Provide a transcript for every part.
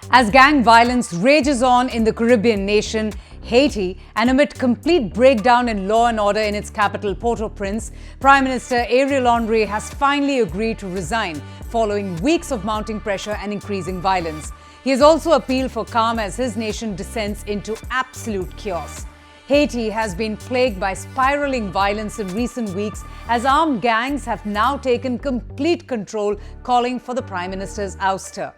As gang violence rages on in the Caribbean nation, Haiti, and amid complete breakdown in law and order in its capital, Port-au-Prince, Prime Minister Ariel Henry has finally agreed to resign following weeks of mounting pressure and increasing violence. He has also appealed for calm as his nation descends into absolute chaos. Haiti has been plagued by spiraling violence in recent weeks as armed gangs have now taken complete control, calling for the Prime Minister's ouster.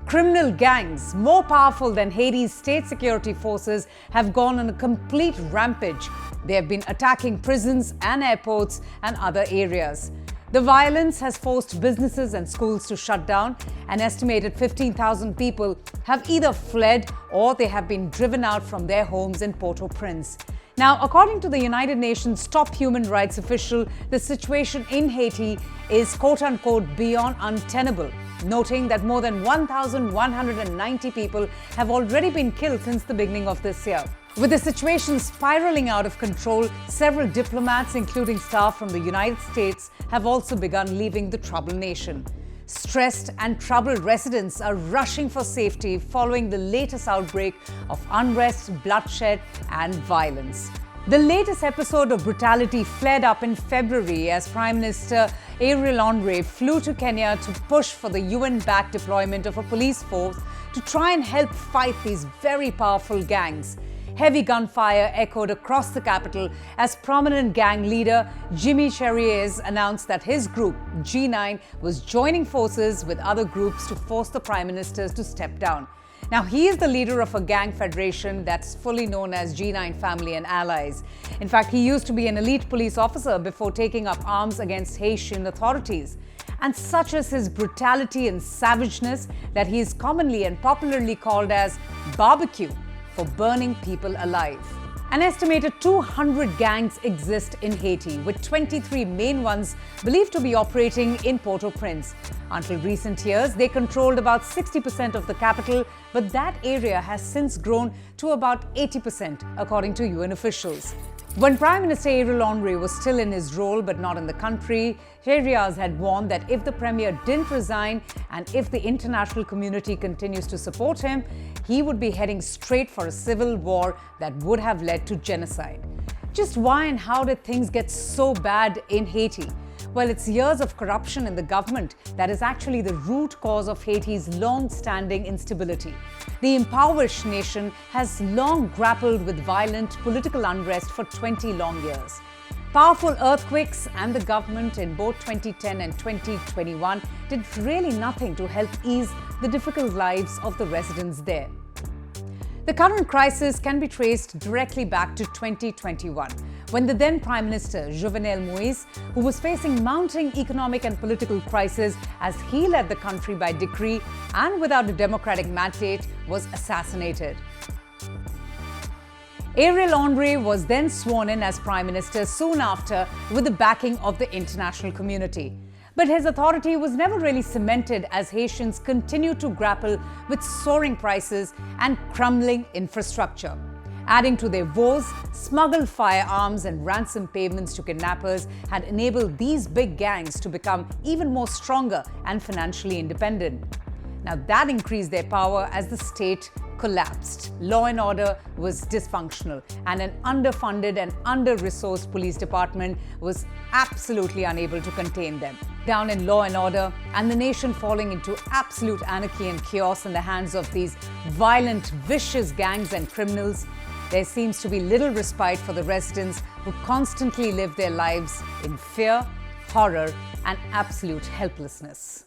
Criminal gangs, more powerful than Haiti's state security forces, have gone on a complete rampage. They have been attacking prisons and airports and other areas. The violence has forced businesses and schools to shut down. An estimated 15,000 people have either fled or they have been driven out from their homes in Port-au-Prince. Now, according to the United Nations top human rights official, the situation in Haiti is quote-unquote beyond untenable, noting that more than 1,190 people have already been killed since the beginning of this year. With the situation spiraling out of control, several diplomats, including staff from the United States, have also begun leaving the troubled nation. Stressed and troubled residents are rushing for safety following the latest outbreak of unrest, bloodshed, and violence. The latest episode of brutality flared up in February as Prime Minister Ariel Henry flew to Kenya to push for the UN-backed deployment of a police force to try and help fight these very powerful gangs. Heavy gunfire echoed across the capital as prominent gang leader Jimmy Chérizier announced that his group, G9, was joining forces with other groups to force the Prime Minister to step down. Now, he is the leader of a gang federation that's fully known as G9 Family and Allies. In fact, he used to be an elite police officer before taking up arms against Haitian authorities. And such is his brutality and savageness that he is commonly and popularly called as barbecue for burning people alive. An estimated 200 gangs exist in Haiti, with 23 main ones believed to be operating in Port-au-Prince. Until recent years, they controlled about 60% of the capital, but that area has since grown to about 80%, according to UN officials. When Prime Minister Ariel Henry was still in his role but not in the country, Chérizier had warned that if the premier didn't resign and if the international community continues to support him, he would be heading straight for a civil war that would have led to genocide. Just why and how did things get so bad in Haiti? Well, it's years of corruption in the government that is actually the root cause of Haiti's long-standing instability. The impoverished nation has long grappled with violent political unrest for 20 long years. Powerful earthquakes and the government in both 2010 and 2021 did really nothing to help ease the difficult lives of the residents there. The current crisis can be traced directly back to 2021, when the then Prime Minister Jovenel Moïse, who was facing mounting economic and political crisis as he led the country by decree and without a democratic mandate, was assassinated. Ariel Henry was then sworn in as Prime Minister soon after with the backing of the international community. But his authority was never really cemented as Haitians continued to grapple with soaring prices and crumbling infrastructure. Adding to their woes, smuggled firearms and ransom payments to kidnappers had enabled these big gangs to become even more stronger and financially independent. Now, that increased their power as the state collapsed. Law and order was dysfunctional, and an underfunded and under-resourced police department was absolutely unable to contain them. Down in law and order, and the nation falling into absolute anarchy and chaos in the hands of these violent, vicious gangs and criminals, there seems to be little respite for the residents who constantly live their lives in fear, horror, and absolute helplessness.